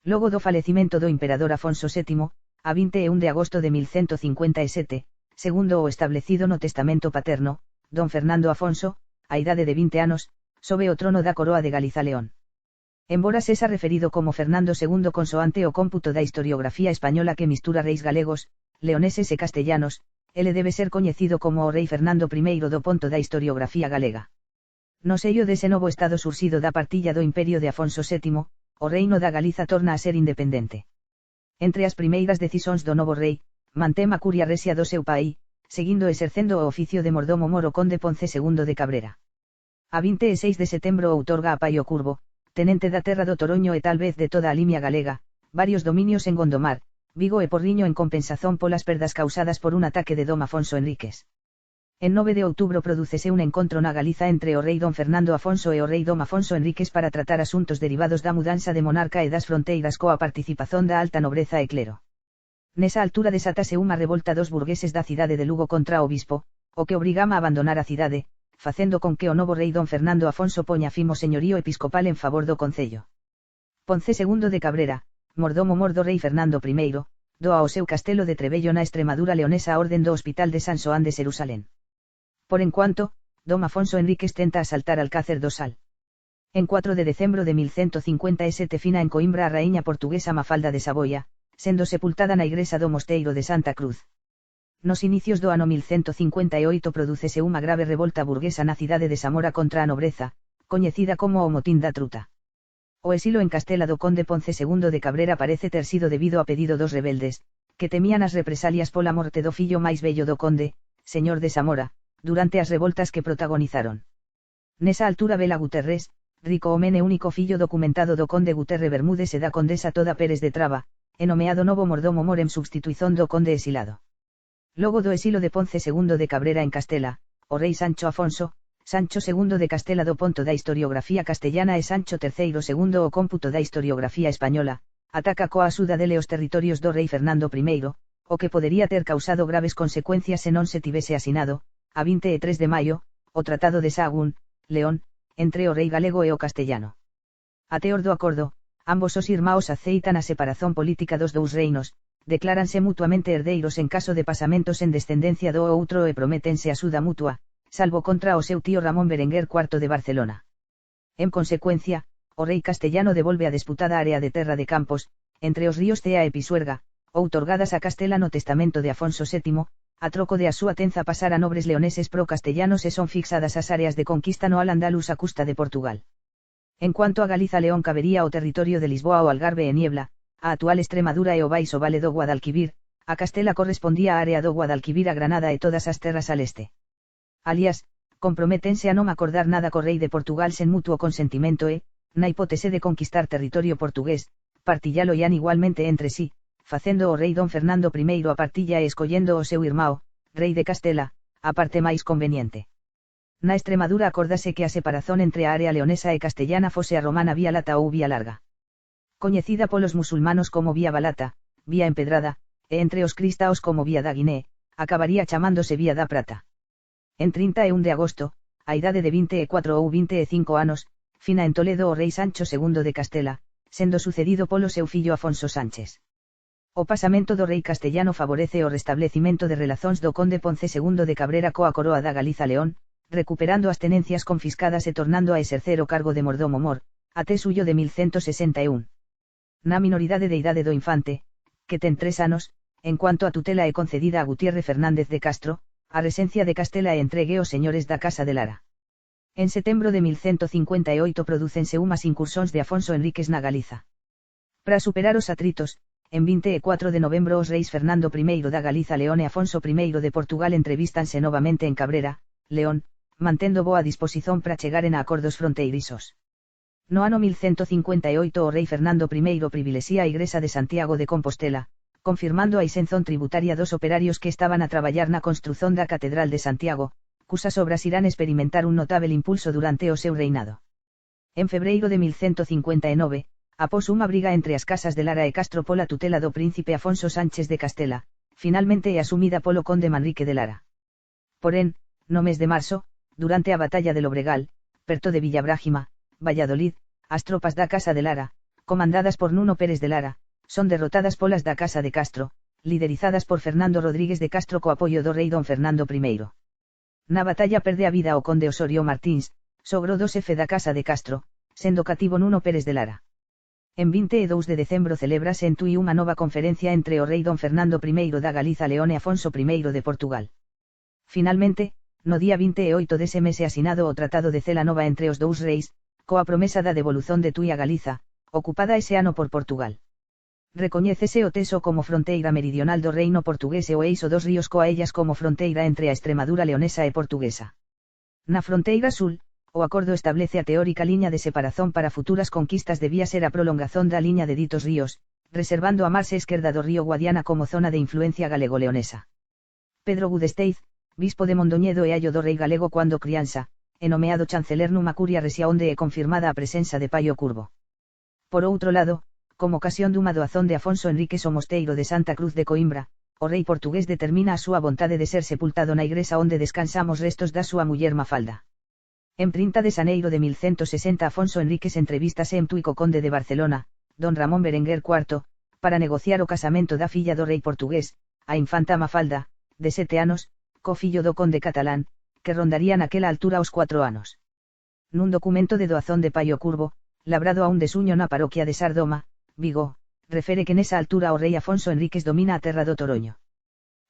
Logo do falecimento do imperador Afonso VII, a 21 de agosto de 1157, segundo o establecido no testamento paterno, don Fernando Afonso, a idade de 20 anos, sobe o trono da coroa de Galiza León. Embora sesa referido como Fernando II consoante o cómputo da historiografía española que mistura reis galegos, leoneses e castellanos, ele debe ser coñecido como o rei Fernando I do ponto da historiografía galega. No sello dese novo estado surxido da partilla do imperio de Afonso VII, o reino da Galiza torna a ser independente. Entre as primeiras decisións do novo rei, mantén a curia resia do seu pai, seguindo exercendo o oficio de mordomo moro conde Ponce II de Cabrera. A 26 de setembro outorga a Paio Curvo, tenente da terra do Toroño e tal vez de toda a limia galega, varios dominios en Gondomar, Vigo e Porriño en compensación polas perdas causadas por un ataque de dom Afonso Enríquez. En 9 de outubro prodúcese un encontro na Galiza entre o rei don Fernando Afonso e o rei dom Afonso Enríquez para tratar asuntos derivados da mudanza de monarca e das fronteiras coa participación da alta nobreza e clero. Nesa altura desatase unha revolta dos burgueses da cidade de Lugo contra o bispo, o que obrigama a abandonar a cidade, facendo con que o novo rei don Fernando Afonso poña fin ao señorío episcopal en favor do concello. Ponce II de Cabrera, mordomo mor do rei Fernando I, doa ao seu castelo de Trebello na Extremadura leonesa a orden do Hospital de San Xoán de Xerusalén. Por enquanto, dom Afonso Enríquez tenta asaltar Alcácer do Sal. En 4 de decembro de 1157 fina en Coimbra a raíña portuguesa Mafalda de Saboia, sendo sepultada na igresa do Mosteiro de Santa Cruz. Nos inicios do ano 1158 prodúcese unha grave revolta burguesa na cidade de Zamora contra a nobreza, coñecida como o Motín da Truta. O exilo en Castela do conde Ponce II de Cabrera parece ter sido debido a pedido dos rebeldes, que temían as represalias pola morte do fillo máis vello do conde, señor de Zamora, durante as revoltas que protagonizaron. Nesa altura Bela Guterres, rico home e único fillo documentado do conde Guterre Bermúdez e da condesa Toda Pérez de Traba, e nomeado novo mordomo mor en substitución do conde exilado. Logo do exilo de Ponce II de Cabrera en Castela, o rei Sancho Afonso, Sancho II de Castela do ponto da historiografía castellana e Sancho III segundo o cómputo da historiografía española, ataca coa axuda dele os territorios do rei Fernando I, o que podería ter causado graves consecuencias se non se tivese asinado, a 23 de maio, o Tratado de Sahagún, León, entre o rei galego e o castellano. A teor do acordo, ambos os irmãos aceitan a separación política dos dous reinos, decláranse mutuamente herdeiros en caso de pasamentos en descendencia do outro e prométense axuda mutua, salvo contra o seu tío Ramón Berenguer IV de Barcelona. En consecuencia, o rei castellano devolve a disputada área de terra de campos, entre os ríos Cea e Pisuerga, outorgadas a Castela no testamento de Afonso VII, a troco de a súa tenza pasar a nobres leoneses pro-castellanos e son fixadas as áreas de conquista no Al-Andalus a custa de Portugal. En cuanto a Galiza León cabería o territorio de Lisboa o Algarve e Niebla, a actual Extremadura e o baixo vale do Guadalquivir, a Castela correspondía á área do Guadalquivir a Granada e todas as terras al este. Alias, comprométense a non acordar nada co rei de Portugal sen mutuo consentimento e, na hipótese de conquistar territorio portugués, partillalo ian igualmente entre sí, facendo o rei don Fernando I a partilla e escollendo o seu irmão, rei de Castela, a parte máis conveniente. Na Extremadura acórdase que a separación entre a área leonesa e castellana fose a romana vía lata ou vía larga. Coñecida polos musulmanos como vía balata, vía empedrada, e entre os cristaos como vía da Guiné, acabaría chamándose vía da Prata. En 31 de agosto, a idade de 24 ou 25 anos, fina en Toledo o rei Sancho II de Castela, sendo sucedido polo seu fillo Afonso Sánchez. O pasamento do rei castellano favorece o restablecimento de relazóns do conde Ponce II de Cabrera coa coroa da Galiza León, recuperando as tenencias confiscadas e tornando a exercer o cargo de mordomo mor, até suyo de 1161. Na minoridade de idade do infante, que ten 3 anos, en cuanto a tutela é concedida a Gutiérrez Fernández de Castro, a resencia de Castela e entregue aos señores da Casa de Lara. En setembro de 1158 prodúcense unhas incursións de Afonso Enríquez na Galiza. Para superar os atritos, en 24 de novembro os reis Fernando I da Galiza León e Afonso I de Portugal entrevístanse novamente en Cabrera, León, mantendo boa disposición para chegaren a acordos fronteirizos. No ano 1158 o rei Fernando I privilexía a Igrexa de Santiago de Compostela, confirmando a isención tributaria dos operarios que estaban a traballar na construción da Catedral de Santiago, cusas obras irán experimentar un notável impulso durante o seu reinado. En febreiro de 1159, após unha briga entre as casas de Lara e Castro pola tutela do príncipe Afonso Sánchez de Castela, finalmente é asumida polo conde Manrique de Lara. Porén, no mes de marzo, durante a batalla de Lobregal, perto de Villabrágima, Valladolid, as tropas da Casa de Lara, comandadas por Nuno Pérez de Lara, son derrotadas polas da Casa de Castro, liderizadas por Fernando Rodríguez de Castro co apoio do rei don Fernando I. Na batalla perde a vida o conde Osorio Martins, sogro do xefe da Casa de Castro, sendo cativo Nuno Pérez de Lara. En 22 de decembro celébrase en Tui unha nova conferencia entre o rei don Fernando I da Galiza León e Afonso I de Portugal. Finalmente, no día 28 dese mes é asinado o Tratado de Cela Nova entre os dous reis, coa promesa da devolución de Tui a Galiza, ocupada ese ano por Portugal. Recoñécese o Teso como fronteira meridional do reino portugués e o Eixo dos Ríos coa Ellas como fronteira entre a Extremadura leonesa e portuguesa. Na fronteira sul, o acordo establece a teórica liña de separación para futuras conquistas debía ser a prolongación da liña de ditos ríos, reservando a marxe esquerda do río Guadiana como zona de influencia galego-leonesa. Pedro Gudesteiz, bispo de Mondoñedo e allo do rei galego cuando crianza, e nomeado chanceler nunha curia resia onde é confirmada a presenza de Paio Curvo. Por outro lado, como ocasión dunha doazón de Afonso Enríquez ao mosteiro de Santa Cruz de Coimbra, o rei portugués determina a súa vontade de ser sepultado na igresa onde descansamos restos da súa muller Mafalda. En 30 de xaneiro de 1160 Afonso Enríquez entrevístase en Tui co conde de Barcelona, don Ramón Berenguer IV, para negociar o casamento da filla do rei portugués, a infanta Mafalda, de 7 anos, co fillo do conde catalán, que rondaría naquela altura os 4 anos. Nun documento de doazón de Paio Curvo, labrado a un desuño na parroquia de Sardoma, Vigo, refere que nesa altura o rei Afonso Enríquez domina a terra do Toroño.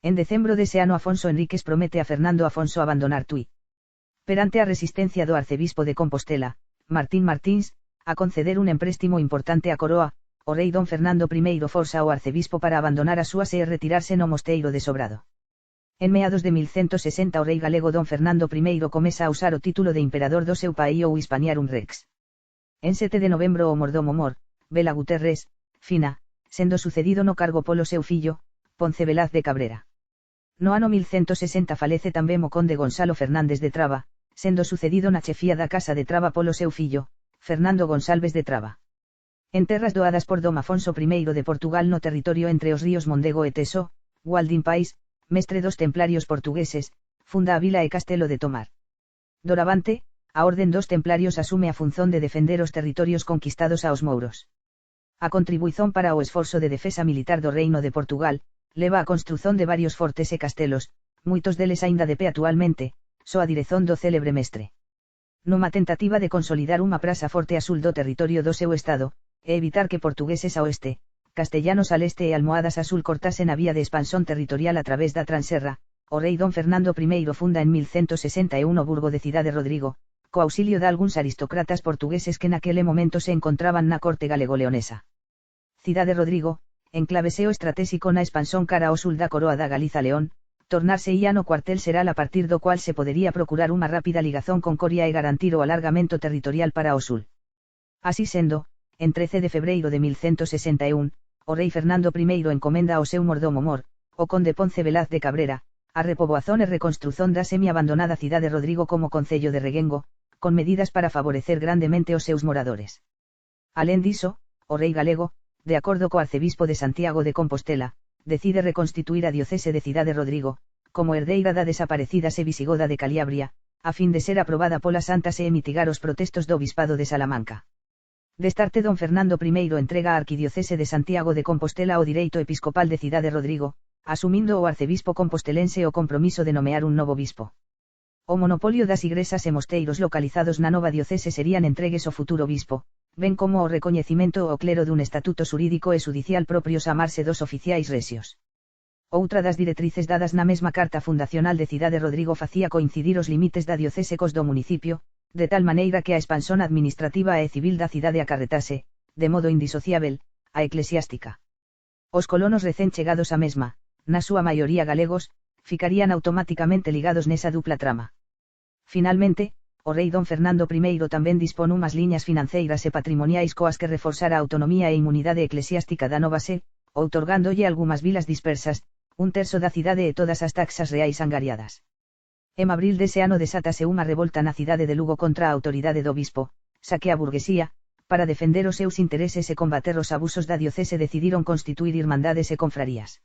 En decembro dese ano Afonso Enríquez promete a Fernando Afonso abandonar Tui. Perante a resistencia do arcebispo de Compostela, Martín Martins, a conceder un empréstimo importante á coroa, o rei don Fernando I forza ao arcebispo para abandonar a súa e retirarse no mosteiro de Sobrado. En meados de 1160 o rei galego don Fernando I comeza a usar o título de emperador do seu país ou Hispaniarum Rex. En 7 de novembro o mordomo mor, Bela Guterres, fina, sendo sucedido no cargo polo seu fillo, Ponce Velaz de Cabrera. No ano 1160 falece tamén o conde Gonzalo Fernández de Traba, sendo sucedido na chefía da Casa de Traba polo seu fillo, Fernando Gonsalves de Traba. En terras doadas por dom Afonso I de Portugal no territorio entre os ríos Mondego e Teso, Gualdín Pais, mestre dos templarios portugueses, funda a vila e castelo de Tomar. Doravante, a orden dos templarios asume a función de defender os territorios conquistados aos mouros. A contribuizón para o esforzo de defesa militar do Reino de Portugal, leva a construción de varios fortes e castelos, moitos deles aínda de pé actualmente, so a direzón do célebre mestre. Nunha tentativa de consolidar unha praza forte a sul do territorio do seu estado, e evitar que portugueses a oeste, castellanos al este e almohadas a sul cortasen a vía de expansón territorial a través da Transerra, o rei don Fernando I funda en 1161 o burgo de Cidade Rodrigo, co auxilio de algúns aristócratas portugueses que naquele momento se encontraban na corte galego-leonesa. Cidade Rodrigo, enclaveseo estratégico na expansón cara ao sul da coroa da Galiza León, tornarse ía no cuartel xeral a partir do cual se podería procurar unha rápida ligazón con Coria e garantir o alargamento territorial para o sul. Así sendo, en 13 de febreiro de 1161, o rei Fernando I encomenda ao seu mordomo mor, o conde Ponce Velaz de Cabrera, a repoboazón e reconstrución da semi-abandonada Cidade Rodrigo como concello de Reguengo, con medidas para favorecer grandemente os seus moradores. Alén diso, o rei galego, de acordo co arcebispo de Santiago de Compostela, decide reconstituir a diocese de Cidade Rodrigo, como herdeira da desaparecida se visigoda de Caliabria, a fin de ser aprobada pola Santa Sé e mitigar os protestos do Obispado de Salamanca. Destarte don Fernando I entrega a arquidiocese de Santiago de Compostela o direito episcopal de Cidade Rodrigo, asumindo o arcebispo compostelense o compromiso de nomear un novo bispo. O monopolio das igresas e mosteiros localizados na nova diocese serían entregues ao futuro bispo, ben como o recoñecimento ao clero dun estatuto xurídico e xudicial propios a amarse dos oficiais resios. Outra das directrices dadas na mesma carta fundacional de Cidade Rodrigo facía coincidir os límites da diocese cos do municipio, de tal maneira que a expansón administrativa e civil da cidade acarretase, de modo indisociável, a eclesiástica. Os colonos recén chegados á mesma, na súa maioría galegos, ficarían automáticamente ligados nesa dupla trama. Finalmente, o rei don Fernando I tamén dispón unhas liñas financeiras e patrimoniais coas que reforzar a autonomía e inmunidade eclesiástica da nova sé, outorgándolle algunhas vilas dispersas, un terzo da cidade e todas as taxas reais angariadas. En abril dese ano desátase unha revolta na cidade de Lugo contra a autoridade do bispo, xa que a burguesía, para defender os seus intereses e combater os abusos da diocese decidiron constituir irmandades e confrarías.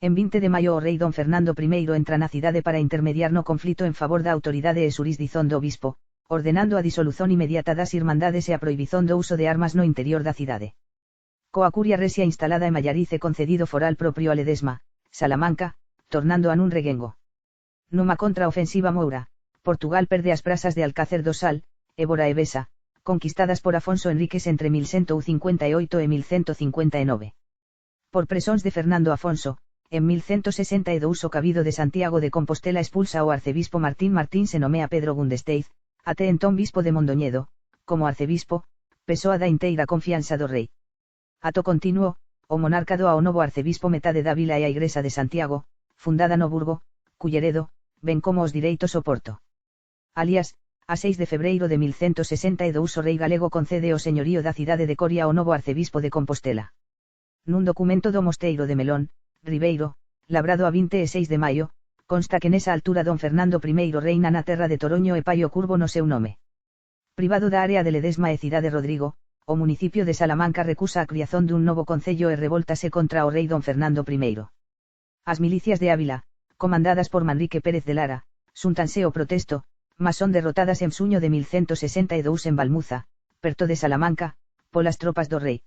En 20 de maio o rei don Fernando I entra na cidade para intermediar no conflito en favor da autoridade e xurisdición do bispo, ordenando a disolución inmediata das irmandades e a prohibición do uso de armas no interior da cidade. Coa curia resia instalada en Mallariz e concedido foral propio a Ledesma, Salamanca, tornando a nun reguengo. Numa contraofensiva moura, Portugal perde as prasas de Alcácer do Sal, Évora e Besa, conquistadas por Afonso Enríquez entre 1158 e 1159. Por presóns de Fernando Afonso, en 1162 o Cabido de Santiago de Compostela expulsa ao arcebispo Martín se nomea Pedro Gundesteiz, até entón bispo de Mondoñedo, como arcebispo, Pessoa da inteira confianza do rei. Ato continuo, o monarca doa ao novo arcebispo metade da vila e a Igrexa de Santiago, fundada no Burgo, Culleredo, ben como os direitos ao Porto. Alias, a 6 de febreiro de 1162 o rei galego concede o señorío da cidade de Coria ao novo arcebispo de Compostela. Nun documento do Mosteiro de Melón, Ribeiro, labrado a 26 de maio, consta que nesa altura don Fernando I reina na terra de Toroño e Paio Curvo no seu nome. Privado da área de Ledesma e Cidade Rodrigo, o municipio de Salamanca recusa a criación dun novo concello e revoltase contra o rei don Fernando I. As milicias de Ávila, comandadas por Manrique Pérez de Lara, xúntanse ao protesto, mas son derrotadas en xuño de 1162 en Balmuza, perto de Salamanca, polas tropas do rei.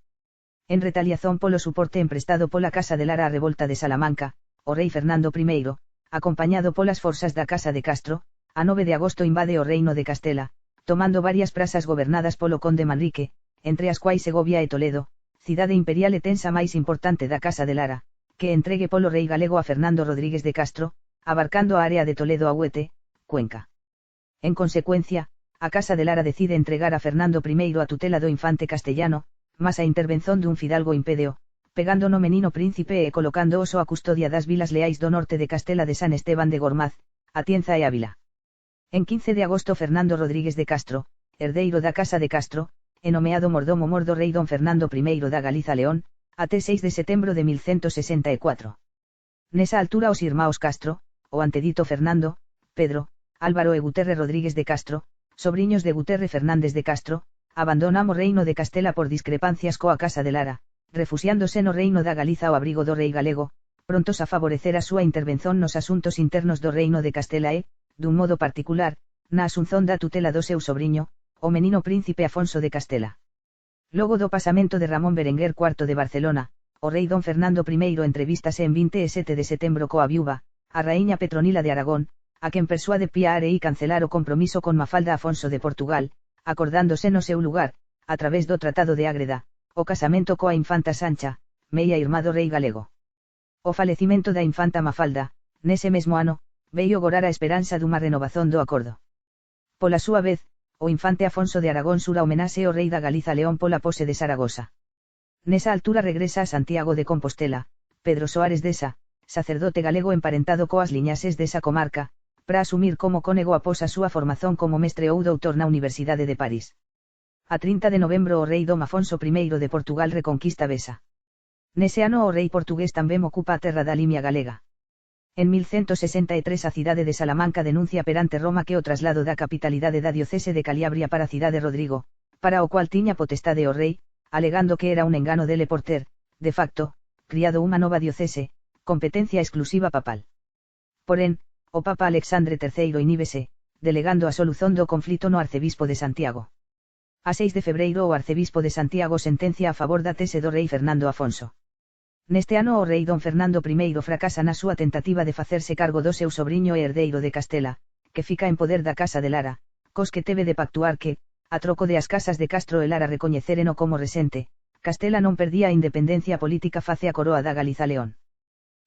En retaliación polo suporte emprestado pola Casa de Lara á revolta de Salamanca, o rei Fernando I, acompañado polas forzas da Casa de Castro, a 9 de agosto invade o reino de Castela, tomando varias prazas gobernadas polo conde Manrique, entre as quais Segovia e Toledo, cidade imperial e tensa máis importante da Casa de Lara, que entregue polo rei galego a Fernando Rodríguez de Castro, abarcando a área de Toledo a Huete, Cuenca. En consecuencia, a Casa de Lara decide entregar a Fernando I a tutela do infante castellano, mas a intervención dun fidalgo impedeo, pegando no menino príncipe e colocando oso a custodia das vilas leais do norte de Castela de San Esteban de Gormaz, Atienza e Ávila. En 15 de agosto Fernando Rodríguez de Castro, herdeiro da Casa de Castro, e nomeado mordomo mor do rei don Fernando I da Galiza León, até 6 de setembro de 1164. Nesa altura os irmáos Castro, o antedito Fernando, Pedro, Álvaro e Guterre Rodríguez de Castro, sobriños de Guterre Fernández de Castro, abandonan o reino de Castela por discrepancias coa Casa de Lara, refuxiándose no reino da Galiza ao abrigo do rei galego, prontos a favorecer a súa intervención nos asuntos internos do reino de Castela e, dun modo particular, na asunción da tutela do seu sobriño, o menino príncipe Afonso de Castela. Logo do pasamento de Ramón Berenguer IV de Barcelona, o rei don Fernando I entrevístase en 27 de setembro coa viúva, a raíña Petronila de Aragón, a quen persuade piar e cancelar o compromiso con Mafalda Afonso de Portugal, acordándose no seu lugar, a través do Tratado de Ágreda, o casamento coa infanta Sancha, meia irmá do rei galego. O falecimento da infanta Mafalda, nese mesmo ano, veio gorar a esperanza dunha renovación do acordo. Pola súa vez, o infante Afonso de Aragón xura homenaxe ao rei da Galiza León pola pose de Saragosa. Nesa altura regresa a Santiago de Compostela, Pedro Soares Deza, sacerdote galego emparentado coas liñases desa comarca, para asumir como cónego após a súa formación como mestre ou doutor na Universidade de París. A 30 de novembro o rei dom Afonso I de Portugal reconquista Besa. Nese ano o rei portugués tamén ocupa a terra da Limia galega. En 1163 a cidade de Salamanca denuncia perante Roma que o traslado da capitalidade da diocese de Caliabria para a cidade Rodrigo, para o cual tiña potestade o rei, alegando que era un engano dele por ter, de facto, criado unha nova diocese, competencia exclusiva papal. Porén, o Papa Alexandre III iníbese, delegando a solución do conflito no arcebispo de Santiago. A 6 de febreiro o arcebispo de Santiago sentencia a favor da tese do rei Fernando Afonso. Neste ano o rei don Fernando I fracasa na súa tentativa de facerse cargo do seu sobriño e herdeiro de Castela, que fica en poder da Casa de Lara, cos que teve de pactuar que, a troco de as casas de Castro e Lara recoñecereno como resente, Castela non perdía a independencia política face a coroa da Galiza León.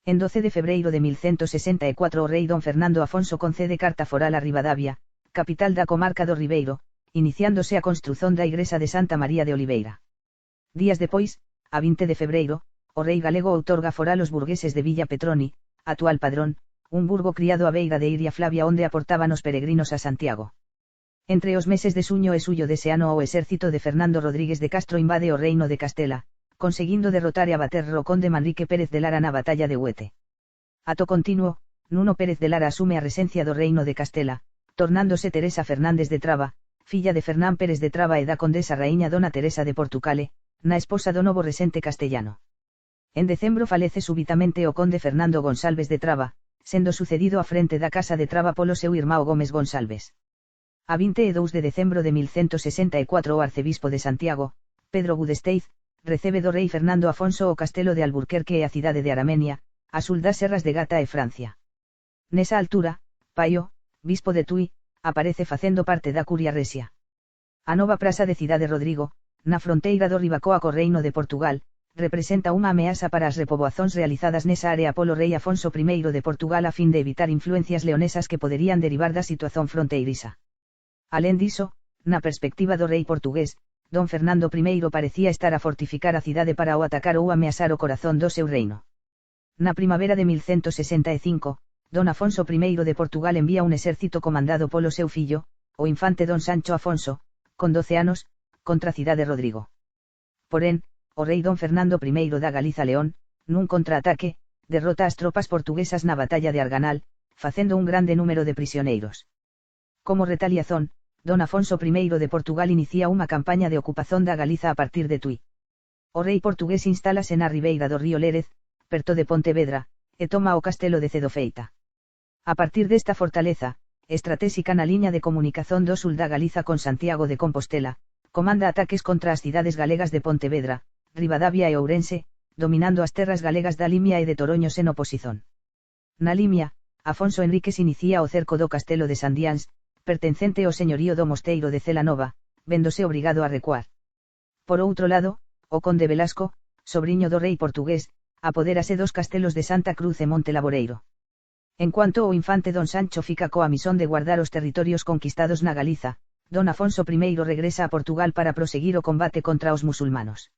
En 12 de febreiro de 1164 o rei don Fernando Afonso concede carta foral a Ribadavia, capital da comarca do Ribeiro, iniciándose a construción da Igrexa de Santa María de Oliveira. Días depois, a 20 de febreiro, o rei galego outorga foral aos burgueses de Villa Petroni, actual Padrón, un burgo criado á beira de Iria Flavia onde aportaban os peregrinos a Santiago. Entre os meses de xuño e xullo dese ano o exército de Fernando Rodríguez de Castro invade o reino de Castela, conseguindo derrotar e abater o conde Manrique Pérez de Lara na batalla de Huete. Ato continuo, Nuno Pérez de Lara asume a resencia do reino de Castela, tornándose Teresa Fernández de Traba, filla de Fernán Pérez de Traba e da condesa raíña Dona Teresa de Portucale, na esposa do novo resente castellano. En decembro falece súbitamente o conde Fernando Gonsalves de Traba, sendo sucedido á frente da casa de Traba polo seu irmão Gómez Gonsalves. A 22 de decembro de 1164 o arcebispo de Santiago, Pedro Gudesteiz, recebe do rei Fernando Afonso o castelo de Alburquerque e a cidade de Aramenia, a sul das serras de Gata e Francia. Nesa altura, Paio, bispo de Tui, aparece facendo parte da curia resia. A nova praza de Cidade Rodrigo, na fronteira do Ribacoa co Reino de Portugal, representa unha ameaza para as repoboazóns realizadas nesa área polo rei Afonso I de Portugal a fin de evitar influencias leonesas que poderían derivar da situación fronteiriza. Alén diso, na perspectiva do rei portugués, don Fernando I parecía estar a fortificar a cidade para o atacar ou ameazar o corazón do seu reino. Na primavera de 1165, don Afonso I de Portugal envía un exército comandado polo seu fillo, o infante don Sancho Afonso, con 12 anos, contra Cidade Rodrigo. Porén, o rei don Fernando I da Galiza León, nun contraataque, derrota as tropas portuguesas na batalla de Arganal, facendo un grande número de prisioneiros. Como retaliazón, don Afonso I de Portugal inicia unha campaña de ocupación da Galiza a partir de Tui. O rei portugués instálase na ribeira do río Lérez, perto de Pontevedra, e toma o castelo de Cedofeita. A partir desta fortaleza, estratéxica na liña de comunicación do sul da Galiza con Santiago de Compostela, comanda ataques contra as cidades galegas de Pontevedra, Ribadavia e Ourense, dominando as terras galegas da Limia e de Toroños en oposición. Na Limia, Afonso Enríquez inicia o cerco do castelo de Sandiáns, pertencente ao señorío do Mosteiro de Celanova, véndose obrigado a recuar. Por outro lado, o conde Velasco, sobriño do rei portugués, apodérase dos castelos de Santa Cruz e Monte Laboreiro. En cuanto o infante don Sancho fica coa misión de guardar os territorios conquistados na Galiza, don Afonso I regresa a Portugal para proseguir o combate contra os musulmanos.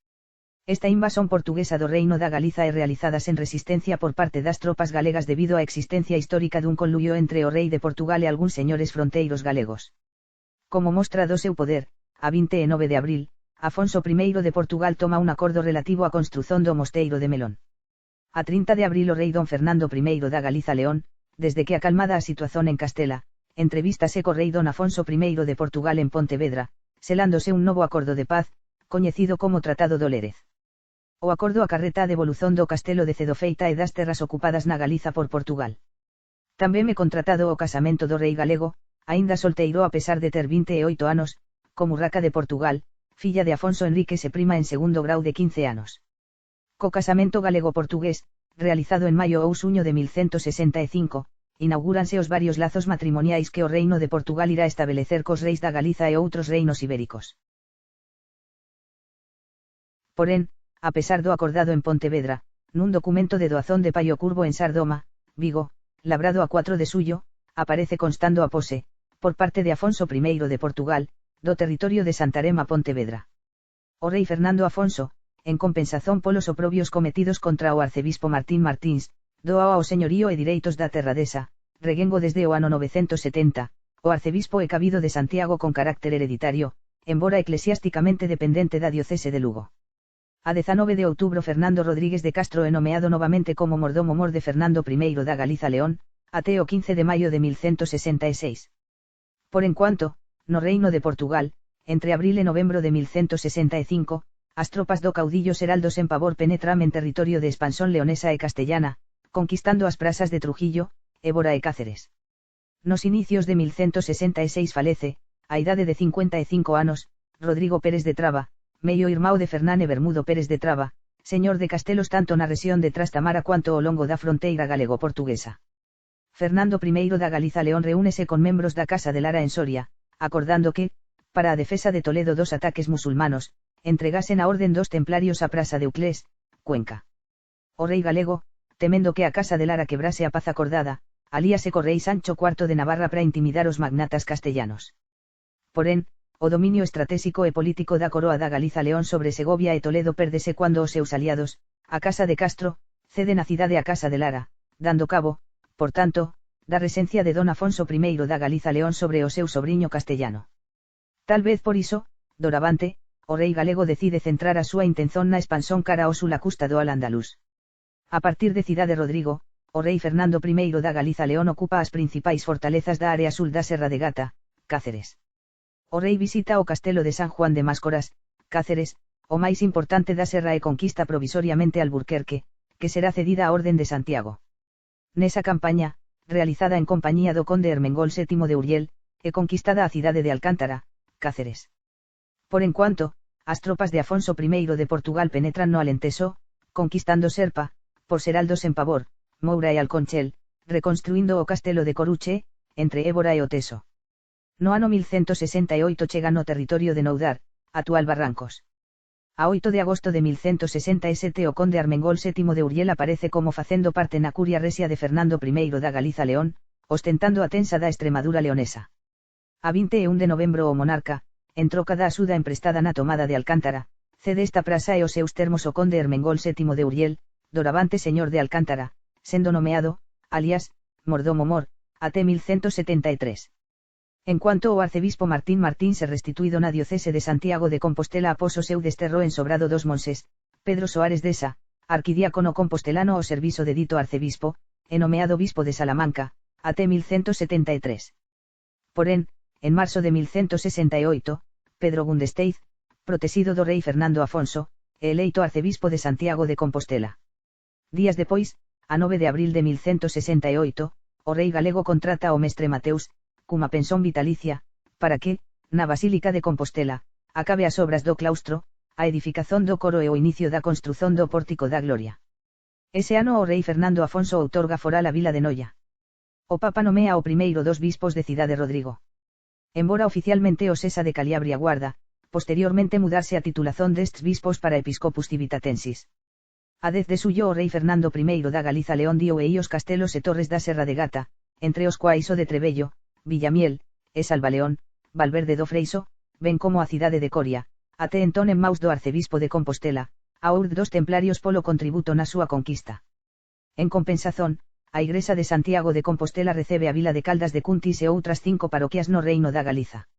Esta invasión portuguesa do Reino da Galiza é realizada sen resistencia por parte das tropas galegas debido á existencia histórica dun conluio entre o rei de Portugal e algúns señores fronteiros galegos. Como mostra do seu poder, a 29 de abril, Afonso I de Portugal toma un acordo relativo á construción do Mosteiro de Melón. A 30 de abril o rei don Fernando I da Galiza León, desde que acalmada a situación en Castela, entrevístase co rei don Afonso I de Portugal en Pontevedra, selándose un novo acordo de paz, coñecido como Tratado do Lérez. O acordo acarreta a devolución do castelo de Cedofeita e das terras ocupadas na Galiza por Portugal. Tamén me contratado o casamento do rei galego, aínda solteiro a pesar de ter 28 anos, como Urraca de Portugal, filla de Afonso Enríquez e prima en segundo grau de 15 anos. Co casamento galego-portugués, realizado en maio ou xuño de 1165, inaugúranse os varios lazos matrimoniais que o Reino de Portugal irá estabelecer cos reis da Galiza e outros reinos ibéricos. Porén, a pesar do acordado en Pontevedra, nun documento de doazón de Paio Curvo en Sardoma, Vigo, labrado a 4 de suyo, aparece constando a pose, por parte de Afonso I de Portugal, do territorio de Santarém a Pontevedra. O rei Fernando Afonso, en compensación polos oprobios cometidos contra o arcebispo Martín Martins, doa ao señorío e direitos da terradesa, reguengo desde o ano 970, o arcebispo é cabido de Santiago con carácter hereditario, embora eclesiásticamente dependente da diocese de Lugo. A 19 de outubro Fernando Rodríguez de Castro é nomeado novamente como mordomo mor de Fernando I da Galiza León, até o 15 de maio de 1166. Por enquanto, no Reino de Portugal, entre abril e novembro de 1165, as tropas do caudillo Seraldo sen pavor penetran en territorio de expansón leonesa e castellana, conquistando as prazas de Trujillo, Évora e Cáceres. Nos inicios de 1166 falece, a idade de 55 anos, Rodrigo Pérez de Traba, medio irmão de Fernán e Bermudo Pérez de Traba, señor de castelos tanto na rexión de Trastamara quanto ao longo da fronteira galego-portuguesa. Fernando I da Galiza León reúnese con membros da Casa de Lara en Soria, acordando que, para a defesa de Toledo dos ataques musulmanos, entregasen a orden dos templarios a Praza de Uclés, Cuenca. O rei galego, temendo que a Casa de Lara quebrase a paz acordada, alíase co rei Sancho IV de Navarra para intimidar os magnatas castellanos. Porén, o dominio estratégico e político da coroa da Galiza León sobre Segovia e Toledo pérdese cuando os seus aliados, a Casa de Castro, ceden a cidade a Casa de Lara, dando cabo, por tanto, da resencia de don Afonso I da Galiza León sobre o seu sobriño castellano. Tal vez por iso, doravante, o rei galego decide centrar a súa intención na expansón cara ao sul a custa do Al-Andalus. A partir de Cidade Rodrigo, o rei Fernando I da Galiza León ocupa as principais fortalezas da área sul da Serra de Gata, Cáceres. O rei visita o castelo de San Juan de Máscoras, Cáceres, o máis importante da serra e conquista provisoriamente Alburquerque, que será cedida á Orden de Santiago. Nesa campaña, realizada en compañía do conde Ermengol VII de Urriel, e conquistada a cidade de Alcántara, Cáceres. Por enquanto, as tropas de Afonso I de Portugal penetran no Alenteso, conquistando Serpa, por Seraldos en Pavor, Moura e Alconchel, reconstruindo o castelo de Coruche, entre Évora e Oteso. No ano 1168 chega no territorio de Noudar, actual Barrancos. A 8 de agosto de 1167 o conde Armengol VII de Urriel aparece como facendo parte na curia resia de Fernando I da Galiza León, ostentando a tensa da Extremadura leonesa. A 21 de novembro o monarca, en troca da axuda emprestada na tomada de Alcántara, cede esta praza e os seus termos o conde Ermengol VII de Urriel, doravante señor de Alcántara, sendo nomeado, alias, mordomo mor, até 1173. En cuanto o arcebispo Martín se restituído na diocese de Santiago de Compostela após o seu desterro en sobrado dos monses, Pedro Soares Deza, arquidiácono compostelano ao servizo de dito arcebispo, e nomeado bispo de Salamanca, até 1173. Porén, en marzo de 1168, Pedro Gundesteiz, protesido do rei Fernando Afonso, e eleito arcebispo de Santiago de Compostela. Días depois, a 9 de abril de 1168, o rei galego contrata ao mestre Mateus, cunha pensión vitalicia, para que, na Basílica de Compostela, acabe as obras do claustro, a edificación do coro e o inicio da construción do pórtico da Gloria. Ese ano o rei Fernando Afonso outorga foral a vila de Noia. O Papa nomea o primeiro dos bispos de Cidade Rodrigo. Embora oficialmente o cesa de Caliabria guarda, posteriormente mudarse a titulación destes bispos para episcopus civitatensis. A 10 de suyo o rei Fernando I da Galiza León dio e os castelos e torres da Serra de Gata, entre os quais o de Trebello, Villamiel, e Salvaleón, Valverde do Freiso, ben como a cidade de Coria, até entón en maus do arcebispo de Compostela, a urde dos templarios polo contributo na súa conquista. En compensación, a Igrexa de Santiago de Compostela recebe a vila de Caldas de Cuntis e outras 5 parroquias no Reino da Galiza.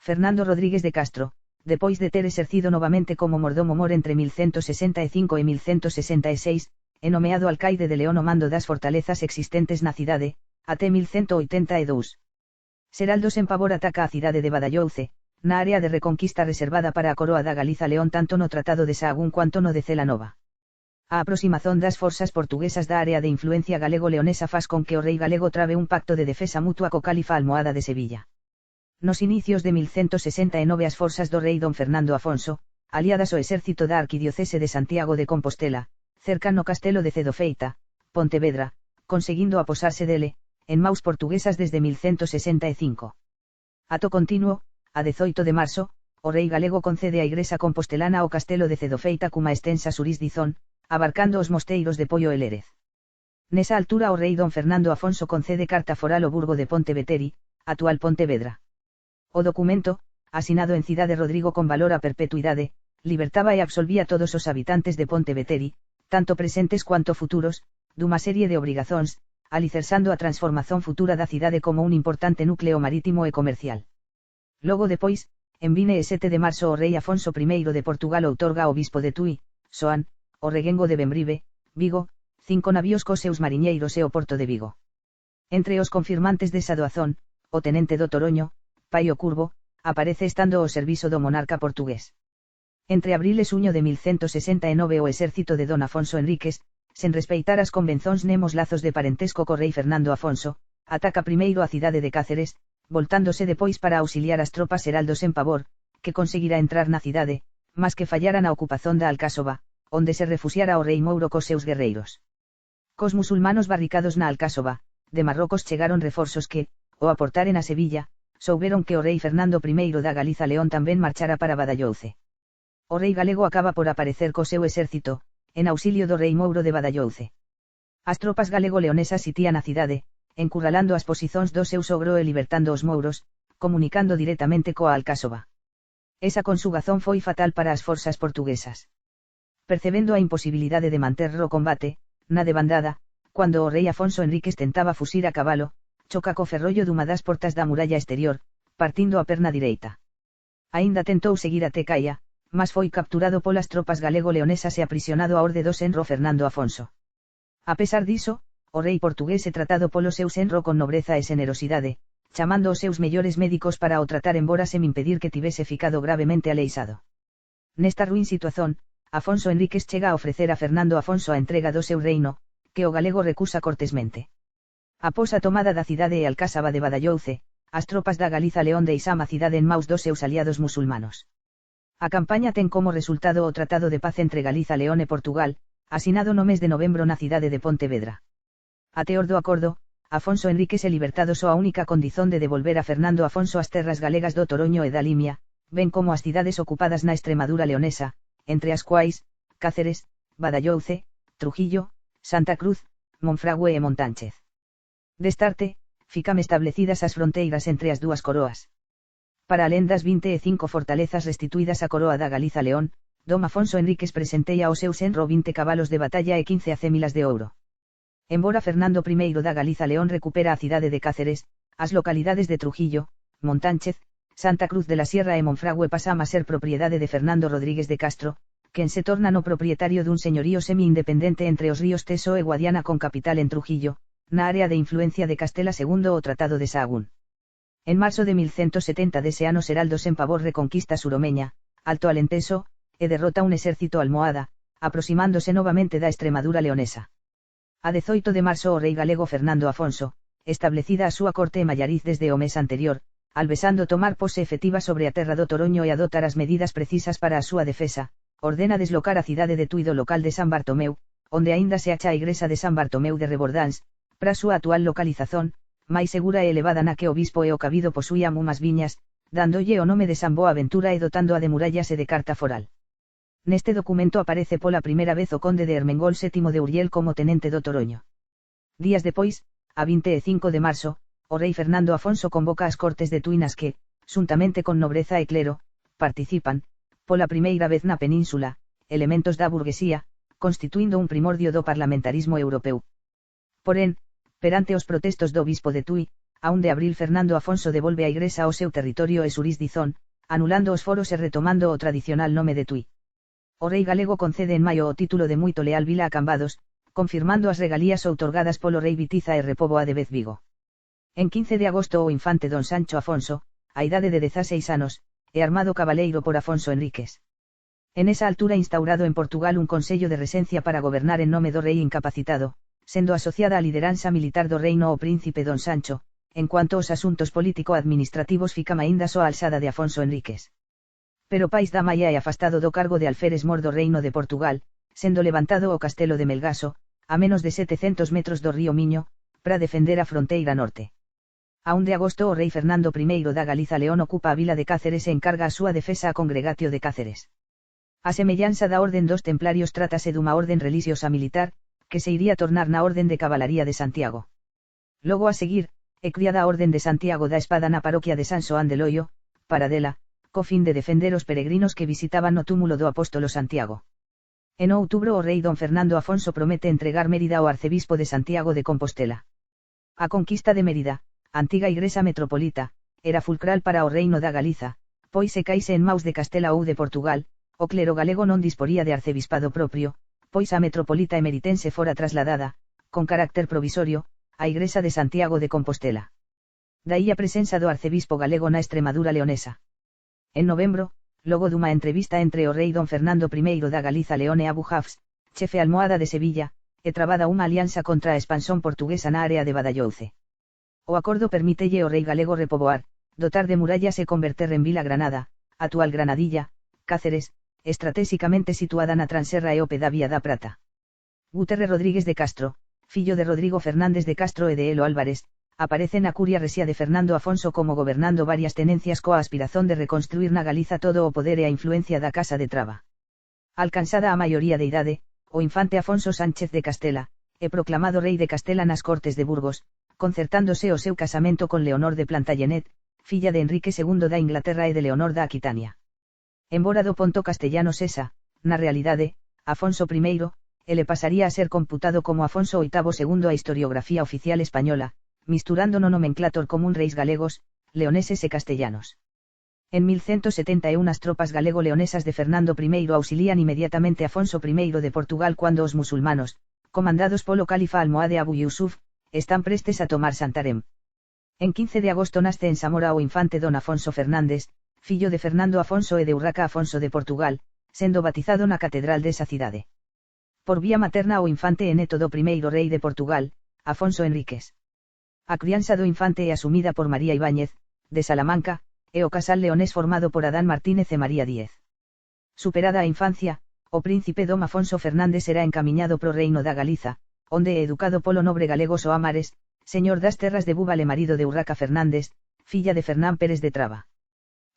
Fernando Rodríguez de Castro, depois de ter exercido novamente como mordomo mor entre 1165 e 1166, e nomeado alcaide de León o mando das fortalezas existentes na cidade, até 1182. Seraldos en Pavor ataca a cidade de Badallouce, na área de reconquista reservada para a coroa da Galiza León tanto no Tratado de Sahagún cuanto no de Celanova. A aproximazón das forzas portuguesas da área de influencia galego-leonesa faz con que o rei galego trabe un pacto de defesa mutua co califa Almohada de Sevilla. Nos inicios de 1169 as forzas do rei don Fernando Afonso, aliadas ao exército da arquidiocese de Santiago de Compostela, cercan no castelo de Cedofeita, Pontevedra, conseguindo aposarse dele, en maus portuguesas desde 1165. Ato continuo, a 18 de marzo, o rei galego concede a Igrexa compostelana ao castelo de Cedofeita cunha extensa xurisdición, abarcando os mosteiros de Pollo e Lérez. Nesa altura o rei don Fernando Afonso concede carta foral ao burgo de Ponteveteri, actual Pontevedra. O documento, asinado en Cidade Rodrigo con valor a perpetuidade, libertaba e absolvía todos os habitantes de Ponteveteri, tanto presentes cuanto futuros, dunha serie de obrigazóns, alicersando a transformación futura da cidade como un importante núcleo marítimo e comercial. Logo depois, en 27 de marzo o rei Afonso I de Portugal outorga ao bispo de Tui, Soan, o reguengo de Bembrive, Vigo, 5 navíos cos seus mariñeiros e o porto de Vigo. Entre os confirmantes desa doazón, o tenente do Toroño, Paio Curvo, aparece estando ao servizo do monarca portugués. Entre abril e suño de 1169 o exército de don Afonso Enríquez, sen respeitar as convenzóns nemos lazos de parentesco co rei Fernando Afonso, ataca primeiro a cidade de Cáceres, voltándose depois para auxiliar as tropas heraldos en Pavor, que conseguirá entrar na cidade, mas que fallara na ocupación da Alcásoba, onde se refuxiara o rei Mouro cos seus guerreiros. Cos musulmanos barricados na Alcásoba, de Marrocos chegaron reforzos que, ao aportaren a Sevilla, souberon que o rei Fernando I da Galiza León tamén marchara para Badallouce. O rei galego acaba por aparecer co seu exército, en auxilio do rei Mouro de Badallouce. As tropas galego-leonesas sitían a cidade, encurralando as posizóns do seu sogro e libertando os mouros, comunicando directamente coa Alcásoba. Esa consugazón foi fatal para as forzas portuguesas. Percebendo a imposibilidade de manter o combate, na debandada, cando o rei Afonso Enríquez tentaba fuxir a cabalo, choca co ferrollo dunha das portas da muralla exterior, partindo a perna direita. Aínda tentou seguir até Caia, mas foi capturado polas tropas galego-leonesas e aprisionado a orde do senro Fernando Afonso. A pesar diso, o rei portugués é tratado polo seu senro con nobreza e xenerosidade, chamando os seus mellores médicos para o tratar embora sen impedir que tivese ficado gravemente aleixado. Nesta ruín situación, Afonso Enríquez chega a ofrecer a Fernando Afonso a entrega do seu reino, que o galego recusa cortesmente. Após a tomada da cidade e Alcásoba de Badallouce, as tropas da Galiza León deixan a cidade en maus dos seus aliados musulmanos. A campaña ten como resultado o Tratado de Paz entre Galiza León e Portugal, asinado no mes de novembro na cidade de Pontevedra. A teor do acordo, Afonso Henriques é libertado soa única condición de devolver a Fernando Afonso as terras galegas do Toroño e da Limia, ben como as cidades ocupadas na Extremadura leonesa, entre as quais, Cáceres, Badallouce, Trujillo, Santa Cruz, Monfragüe e Montánchez. Destarte, fican establecidas as fronteiras entre as dúas coroas. Para alén das 25 fortalezas restituídas á coroa da Galiza León, dom Afonso Henriques presenteia ao seu senro 20 cabalos de batalla e 15 acémilas de ouro. Embora Fernando I da Galiza León recupera a cidade de Cáceres, as localidades de Trujillo, Montánchez, Santa Cruz de la Sierra e Monfragüe pasan a ser propiedade de Fernando Rodríguez de Castro, quen se torna no propietario dun señorío semi-independente entre os ríos Teso e Guadiana con capital en Trujillo, na área de influencia de Castela segundo o Tratado de Sahagún. En marzo de 1170 dese ano Seraldos en Pavor reconquista Suromeña, Alto Alenteso, e derrota un exército almohada, aproximándose novamente da Extremadura leonesa. A 18 de marzo o rei galego Fernando Afonso, establecida a súa corte en Mallariz desde o mes anterior, albesando tomar pose efectiva sobre a terra do Toroño e adotar as medidas precisas para a súa defesa, ordena deslocar a cidade de Tui do local de San Bartomeu, onde aínda se acha a igrexa de San Bartomeu de Rebordáns, pra súa actual localizazón, máis segura e elevada na que o bispo e o cabido posuían unhas viñas, dándolle o nome de San Boaventura e dotando a de murallas e de carta foral. Neste documento aparece pola primeira vez o conde de Ermengol VII de Urriel como tenente do Toroño. Días depois, a 25 de marzo, o rei Fernando Afonso convoca as cortes de Tui nas que, xuntamente con nobreza e clero, participan, pola primeira vez na península, elementos da burguesía, constituindo un primordio do parlamentarismo europeu. Porén, perante os protestos do bispo de Tui, a 1 de abril Fernando Afonso devolve a igrexa ao seu territorio e xurisdizón, anulando os foros e retomando o tradicional nome de Tui. O rei galego concede en maio o título de Muito Leal Vila a Cambados, confirmando as regalías outorgadas polo rei Vitiza e Repóboa de Vez Vigo. En 15 de agosto o infante don Sancho Afonso, a idade de 16 anos, é armado cabaleiro por Afonso Henriques. En esa altura instaurado en Portugal un consello de resencia para gobernar en nome do rei incapacitado, sendo asociada á lideranza militar do reino o príncipe don Sancho, en cuanto aos asuntos político-administrativos ficam aínda soa alzada de Afonso Henriques. Pero Pais da Maia é afastado do cargo de alférez mor do reino de Portugal, sendo levantado o castelo de Melgaso, a menos de 700 metros do río Miño, para defender a fronteira norte. A 1 de agosto o rei Fernando I da Galiza León ocupa a vila de Cáceres e encarga a súa defesa a Congregatio de Cáceres. A semellanza da Orden dos Templarios trátase dunha orden relixiosa militar, que se iría tornar na Orden de Cabalaría de Santiago. Logo a seguir, é criada a Orden de Santiago da Espada na parroquia de San Xoán de Loio, Paradela, co fin de defender os peregrinos que visitaban o túmulo do apóstolo Santiago. En outubro o rei don Fernando Afonso promete entregar Mérida ao arcebispo de Santiago de Compostela. A conquista de Mérida, antiga igrexa metropolita, era fulcral para o reino da Galiza, pois se caise en maus de Castela ou de Portugal, o clero galego non disporía de arcebispado propio, pois a metropolita emeritense fora trasladada, con carácter provisorio, á igrexa de Santiago de Compostela. Daí a presenza do arcebispo galego na Extremadura leonesa. En novembro, logo dunha entrevista entre o rei don Fernando I da Galiza León e Abu Hafs, chefe almohada de Sevilla, é trabada unha alianza contra a expansón portuguesa na área de Badallouce. O acordo permítelle ao rei galego repoboar, dotar de murallas e converter en Vila Granada, actual Granadilla, Cáceres, estratégicamente situada na Transerra e o pé da Vía da Prata. Guterre Rodríguez de Castro, fillo de Rodrigo Fernández de Castro e de Elo Álvarez, aparece na curia resía de Fernando Afonso como gobernando varias tenencias coa aspiración de reconstruir na Galiza todo o poder e a influencia da Casa de Traba. Alcanzada a maioría de idade, o infante Afonso Sánchez de Castela, é proclamado rei de Castela nas Cortes de Burgos, concertándose o seu casamento con Leonor de Plantagenet, filla de Enrique II da Inglaterra e de Leonor da Aquitania. Embora do ponto castellano sesa, na realidade, Afonso I, ele pasaría a ser computado como Afonso VIII segundo a historiografía oficial española, misturando no nomenclator común reis galegos, leoneses e castellanos. En 1171 as tropas galego-leonesas de Fernando I auxilían inmediatamente a Afonso I de Portugal cuando os musulmanos, comandados polo califa almohade Abu Yusuf, están prestes a tomar Santarém. En 15 de agosto nace en Zamora o infante don Afonso Fernández, fillo de Fernando Afonso e de Urraca Afonso de Portugal, sendo batizado na catedral desa cidade. Por vía materna o infante é neto do primeiro rei de Portugal, Afonso Henriques. A crianza do infante é asumida por María Ibáñez, de Salamanca, e o casal leonés formado por Adán Martínez e María Díez. Superada a infancia, o príncipe dom Afonso Fernández será encamiñado pro reino da Galiza, onde é educado polo nobre galego Soámares, señor das terras de Búbal e marido de Urraca Fernández, filla de Fernán Pérez de Traba.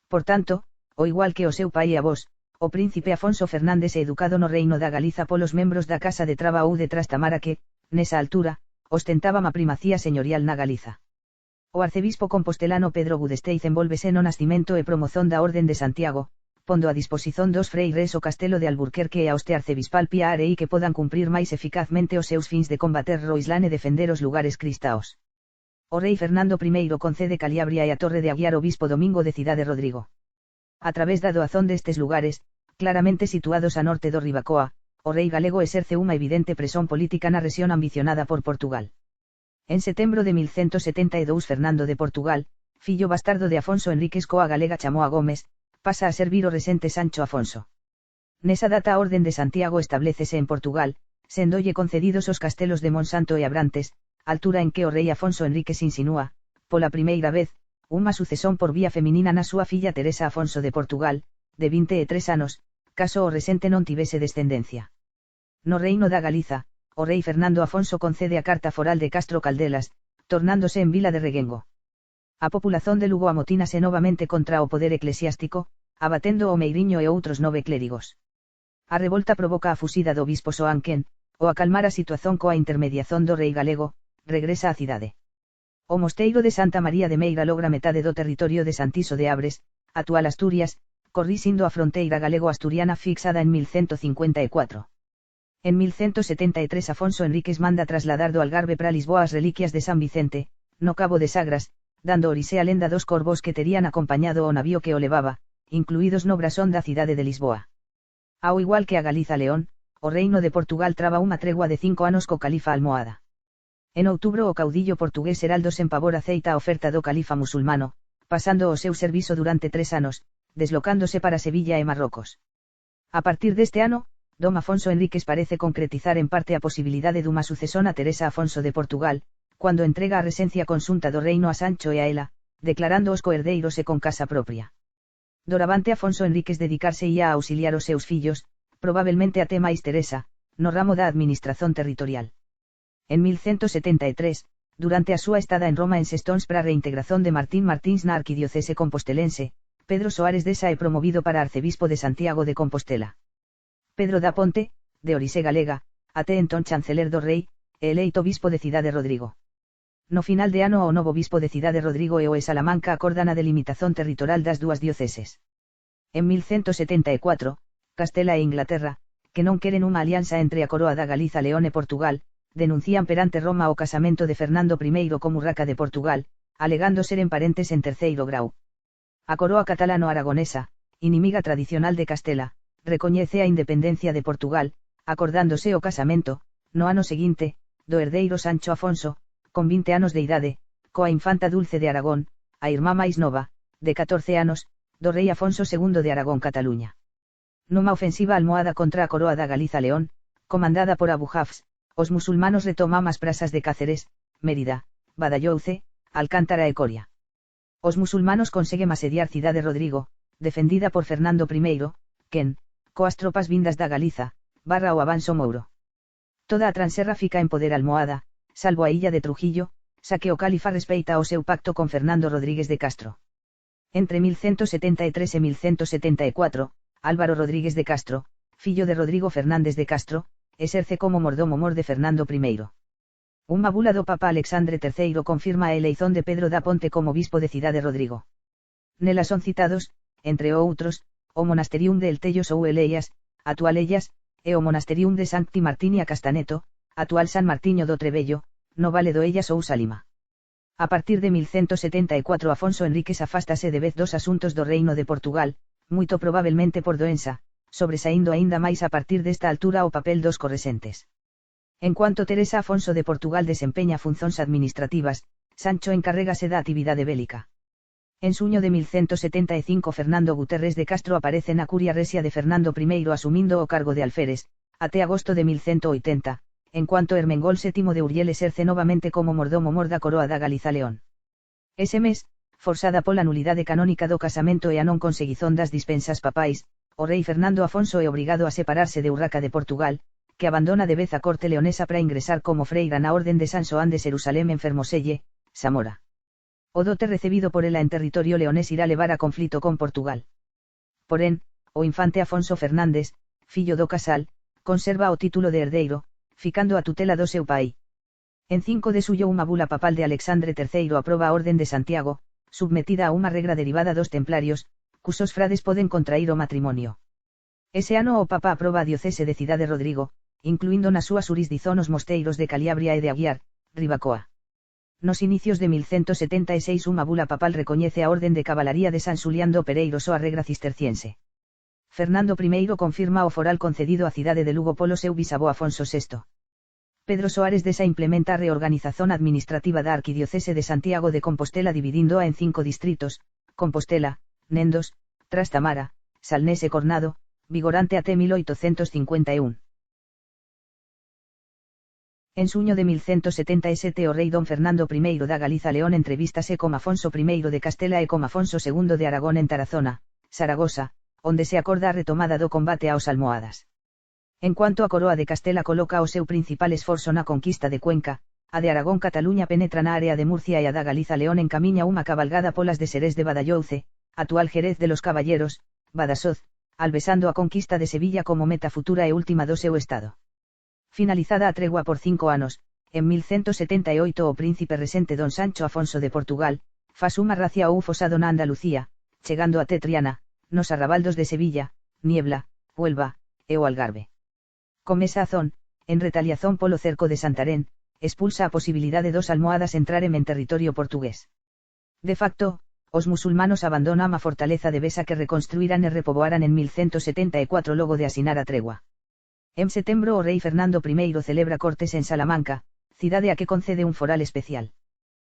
Por tanto, o igual que o seu pai e avós, o príncipe Afonso Fernández é educado no reino da Galiza polos membros da Casa de Traba ou de Trastamara que, nesa altura, ostentaban a primacía señorial na Galiza. O arcebispo compostelano Pedro Gudesteiz envólvese no nascimento e promozón da Orden de Santiago, pondo a disposición dos freires o castelo de Alburquerque e a hoste arcebispal Pía Arei que podan cumprir máis eficazmente os seus fins de combater ro Islán e defender os lugares cristaos. O rei Fernando I concede Caliabria e a Torre de Aguiar ao bispo Domingo de Cidade Rodrigo. A través da doazón destes lugares, claramente situados a norte do Ribacoa, o rei galego exerce unha evidente presión política na rexión ambicionada por Portugal. En setembro de 1172 Fernando de Portugal, fillo bastardo de Afonso Enríquez coa galega Chamoa Gómez, pasa a servir o resente Sancho Afonso. Nesa data a Orden de Santiago establécese en Portugal, sendolle concedidos os castelos de Monsanto e Abrantes, altura en que o rei Afonso Enríquez insinúa, pola primeira vez, unha sucesión por vía feminina na súa filla Teresa Afonso de Portugal, de 23 anos, caso o resente non tivese descendencia. No reino da Galiza, o rei Fernando Afonso concede a Carta Foral de Castro Caldelas, tornándose en vila de Reguengo. A populación de Lugo amotínase novamente contra o poder eclesiástico, abatendo o Meiriño e outros 9 clérigos. A revolta provoca a fusida do bispo Soanquen, o a calmar a situación coa intermediación do rei galego, regresa á cidade. O mosteiro de Santa María de Meira logra metade do territorio de Santiso de Abres, actual Asturias, corrisindo a fronteira galego-asturiana fixada en 1154. En 1173 Afonso Enríquez manda trasladar do Algarve para Lisboa as reliquias de San Vicente, no Cabo de Sagras, dando orixe a lenda dos corvos que terían acompañado o navío que o levaba, incluídos no brasón da cidade de Lisboa. Ao igual que a Galiza León, o reino de Portugal traba unha tregua de 5 anos co califa Almohada. En outubro o caudillo portugués Heraldo sen pavor aceita a oferta do califa musulmano, pasando o seu servizo durante 3 anos, deslocándose para Sevilla e Marrocos. A partir deste ano, dom Afonso Enríquez parece concretizar en parte a posibilidade dunha sucesión a Teresa Afonso de Portugal, cuando entrega a resencia consunta do reino a Sancho e a ela, declarando os coherdeiros e con casa propia. Doravante Afonso Enríquez dedicarse ia a auxiliar os seus fillos, probablemente até máis Teresa, no ramo da administración territorial. En 1173, durante a súa estada en Roma en sestóns para a reintegración de Martín Martins na arquidiocese compostelense, Pedro Soares Deza é promovido para arcebispo de Santiago de Compostela. Pedro da Ponte, de orixe galega, até entón chanceler do rei, e eleito bispo de Cidade Rodrigo. No final de ano o novo bispo de Cidade Rodrigo e o de Salamanca acordan a delimitación territorial das dúas dioceses. En 1174, Castela e Inglaterra, que non queren unha alianza entre a coroa da Galiza León e Portugal, denuncian perante Roma o casamento de Fernando I con Urraca de Portugal, alegando seren parentes en terceiro grau. A coroa catalano-aragonesa, inimiga tradicional de Castela, recoñece a independencia de Portugal, acordándose o casamento, no ano seguinte, do herdeiro Sancho Afonso, con 20 anos de idade, coa infanta Dulce de Aragón, a irmá máis nova, de 14 anos, do rei Afonso II de Aragón Cataluña. Nunha ofensiva almohada contra a coroa da Galiza León, comandada por Abu Hafs, os musulmanos retoman as prazas de Cáceres, Mérida, Badallouce, Alcántara e Coria. Os musulmanos conseguen asediar Cidade Rodrigo, defendida por Fernando I, quen, coas tropas vindas da Galiza, barra o avanzo mouro. Toda a transerra fica en poder almohada, salvo a illa de Trujillo, xa que o califa respeita o seu pacto con Fernando Rodríguez de Castro. Entre 1173 e 1174, Álvaro Rodríguez de Castro, fillo de Rodrigo Fernández de Castro, exerce como mordomo mor de Fernando I. Unha bula do Papa Alexandre III confirma a eleición de Pedro da Ponte como bispo de Cidade Rodrigo. Nela son citados, entre outros, o Monasterium de Eltellos ou Eleias, actual Ellas, e o Monasterium de Sancti Martini a Castaneto, actual San Martiño do Trebello, no Vale do Ellas ou Salima. A partir de 1174 Afonso Enríquez afástase de vez dos asuntos do reino de Portugal, moito probablemente por doenza, sobresaindo aínda máis a partir desta altura o papel dos corresentes. En cuanto Teresa Afonso de Portugal desempeña funcións administrativas, Sancho encárregase da actividade bélica. En suño de 1175 Fernando Guterres de Castro aparece na curia resia de Fernando I asumindo o cargo de alférez, até agosto de 1180, en cuanto Ermengol VII de Urriel exerce novamente como mordomo mor da coroa da Galiza León. Ese mes, forzada pola nulidade canónica do casamento e a non conseguizón das dispensas papais, o rei Fernando Afonso é obrigado a separarse de Urraca de Portugal, que abandona de vez a corte leonesa para ingresar como freira na Orden de San Xoán de Xerusalén en Fermoselle, Zamora. O dote recibido por ela en territorio leonés irá levar a conflito con Portugal. Porén, o infante Afonso Fernández, fillo do casal, conserva o título de herdeiro, ficando a tutela do seu pai. En 5 de suyo unha bula papal de Alexandre III aproba a Orden de Santiago, submetida a unha regra derivada dos templarios, cusos frades poden contrair o matrimonio. Ese ano o Papa aproba a diocese de Cidade Rodrigo, incluindo na súa xurisdición os mosteiros de Caliabria e de Aguiar, Ribacoa. Nos inicios de 1176 unha bula papal recoñece a Orden de Cabalaría de San Xulián do Pereiro soa regra cisterciense. Fernando I confirma o foral concedido á cidade de Lugo polo seu bisavó Afonso VI. Pedro Soares desa implementa a reorganizazón administrativa da Arquidiocese de Santiago de Compostela dividíndoa en 5 distritos, Compostela, Nendos, Trastamara, Salnés e Cornado, vigorante até 1851. En suño de 1177 o rei don Fernando I da Galiza León entrevístase con Afonso I de Castela e con Afonso II de Aragón en Tarazona, Zaragoza, onde se acorda a retomada do combate aos almohadas. En cuanto a Coroa de Castela coloca o seu principal esforzo na conquista de Cuenca, a de Aragón Cataluña penetra na área de Murcia e a da Galiza León encamiña unha cabalgada polas de Xerés de Badallouce, actual Jerez de los Caballeros, Badasoz, albesando a conquista de Sevilla como meta futura e última do seu estado. Finalizada a tregua por 5 anos, en 1178 o príncipe resente don Sancho Afonso de Portugal, fas unha racia ou fosado na Andalucía, chegando a Triana, nos arrabaldos de Sevilla, Niebla, Huelva, e o Algarve. Con esa azón, en retaliazón polo cerco de Santarén, expulsa a posibilidade dos almohadas entraren en territorio portugués. De facto, os musulmanos abandonan a fortaleza de Besa que reconstruirán e repoboaran en 1174 logo de asinar a tregua. En setembro o rei Fernando I celebra cortes en Salamanca, cidade a que concede un foral especial.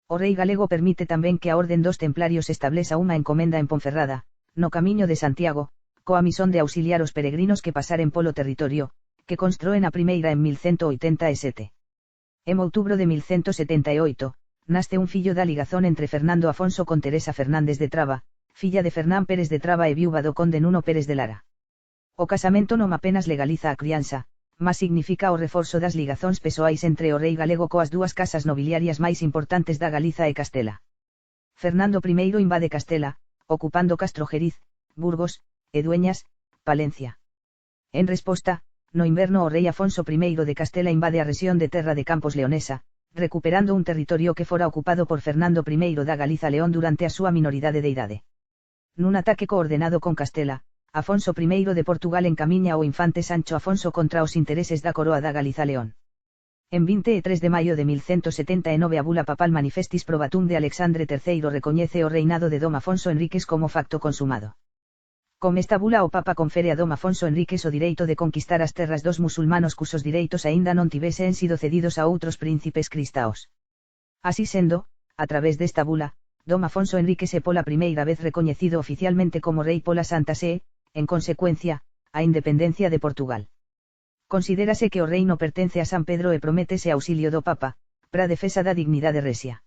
O rei galego permite tamén que a Orden dos Templarios estableza unha encomenda en Ponferrada, no Camiño de Santiago, coa misión de auxiliar os peregrinos que pasaren polo territorio, que constroen a primeira en 1187. En outubro de 1178, nace un fillo da ligazón entre Fernando Afonso con Teresa Fernández de Traba, filla de Fernán Pérez de Traba e viúva do conde Nuno Pérez de Lara. O casamento non apenas legaliza a crianza, mas significa o reforzo das ligazóns persoais entre o rei galego coas dúas casas nobiliarias máis importantes da Galiza e Castela. Fernando I invade Castela, ocupando Castrojeriz, Burgos, e Dueñas, Palencia. En resposta, no inverno o rei Afonso I de Castela invade a rexión de Terra de Campos leonesa, recuperando un territorio que fora ocupado por Fernando I da Galiza León durante a súa minoridade de idade. Nun ataque coordenado con Castela, Afonso I de Portugal encamiña o infante Sancho Afonso contra os intereses da coroa da Galiza León. En 23 de maio de 1179 a bula papal Manifestis Probatum de Alexandre III recoñece o reinado de dom Afonso Enríquez como facto consumado. Con esta bula o Papa confere a dom Afonso Enríquez o direito de conquistar as terras dos musulmanos cusos direitos aínda non tivesen sido cedidos a outros príncipes cristaos. Así sendo, a través desta bula, dom Afonso Enríquez é pola primeira vez recoñecido oficialmente como rei pola Santa Sé, en consecuencia, a independencia de Portugal. Considérase que o reino pertence a San Pedro e prométese auxilio do Papa, para a defesa da dignidade resia.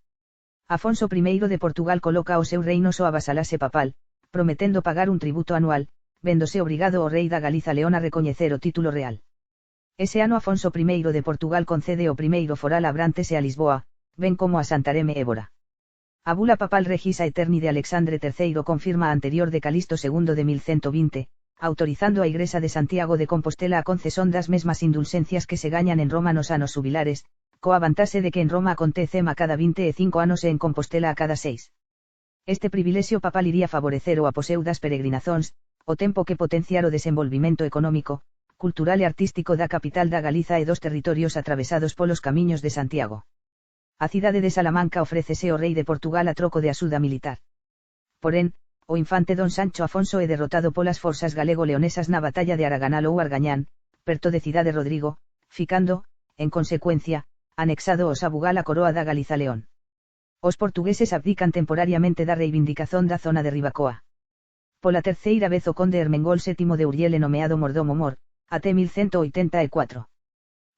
Afonso I de Portugal coloca o seu reino soa vasalase papal, prometendo pagar un tributo anual, véndose obrigado o rei da Galiza León a recoñecer o título real. Ese ano Afonso I de Portugal concede o primeiro foral a Abrantes e a Lisboa, ben como a Santarém e Évora. A bula papal Regis Aeterni de Alexandre III confirma a anterior de Calixto II de 1120, autorizando a Igrexa de Santiago de Compostela a concesión das mesmas indulxencias que se gañan en Roma nos anos jubilares, coa vantaxe de que en Roma acontecem a cada 25 anos e en Compostela a cada 6. Este privilexio papal iría favorecer o aposeu das peregrinazóns, o tempo que potenciar o desenvolvimento económico, cultural e artístico da capital da Galiza e dos territorios atravesados polos camiños de Santiago. A cidade de Salamanca ofrécese ao rei de Portugal a troco de axuda militar. Porén, o infante don Sancho Afonso é derrotado polas forzas galego-leonesas na batalla de Araganal ou Argañán, perto de Cidade Rodrigo, ficando, en consecuencia, anexado ao Sabugal a coroa da Galiza León. Os portugueses abdican temporariamente da reivindicación da zona de Ribacoa. Pola terceira vez o conde Ermengol VII de Urriel é nomeado mordomo mor, até 1184.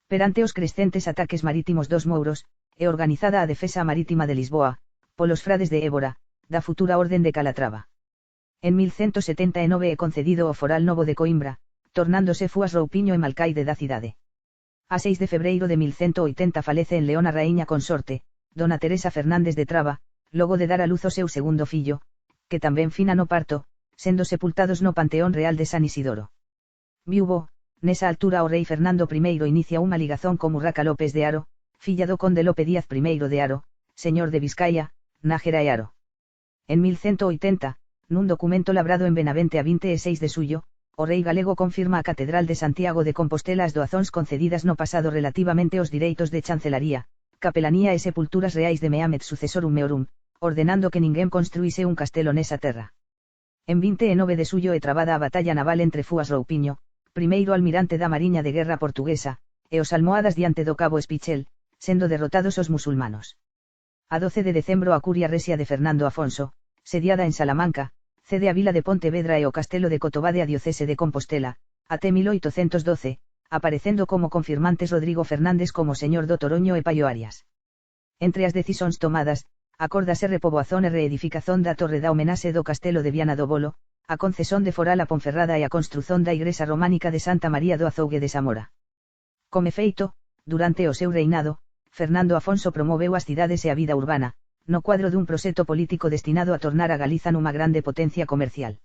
Perante os crescentes ataques marítimos dos mouros, é organizada a defesa marítima de Lisboa, polos frades de Évora, da futura orden de Calatrava. En 1179 é concedido o foral novo de Coimbra, tornándose fuas roupiño e malcaide da cidade. A 6 de febreiro de 1180 falece en León a raíña consorte, dona Teresa Fernández de Traba, logo de dar a luz o seu segundo fillo, que tamén fina no parto, sendo sepultados no Panteón Real de San Isidoro. Viuvo, nesa altura o rei Fernando I inicia unha ligazón con Urraca López de Haro, filla do conde Lope Díaz I de Haro, señor de Vizcaya, Nájera e Haro. En 1180, nun documento labrado en Benavente a 26 de suyo, o rei galego confirma a Catedral de Santiago de Compostela as doazóns concedidas no pasado relativamente aos direitos de chancelaría, capelanía e sepulturas reais de Meamet sucesorum meorum, ordenando que ninguén construíse un castelo nesa terra. En 29 de suyo é trabada a batalla naval entre Fuas Roupiño, primeiro almirante da Mariña de Guerra portuguesa, e os almohadas diante do cabo Espichel, sendo derrotados os musulmanos. A 12 de decembro a curia resia de Fernando Afonso, sediada en Salamanca, cede a vila de Pontevedra e o castelo de Cotobade a diocese de Compostela, até 1812, aparecendo como confirmantes Rodrigo Fernández como señor do Toroño e Paio Arias. Entre as decisións tomadas, acórdase repoboazón e reedificazón da torre da homenaxe do castelo de Viana do Bolo, a concesión de foral a Ponferrada e a construzón da igrexa románica de Santa María do Azougue de Zamora. Como feito, durante o seu reinado, Fernando Afonso promoveu as cidades e a vida urbana, no cuadro dun proxecto político destinado a tornar a Galiza nunha grande potencia comercial.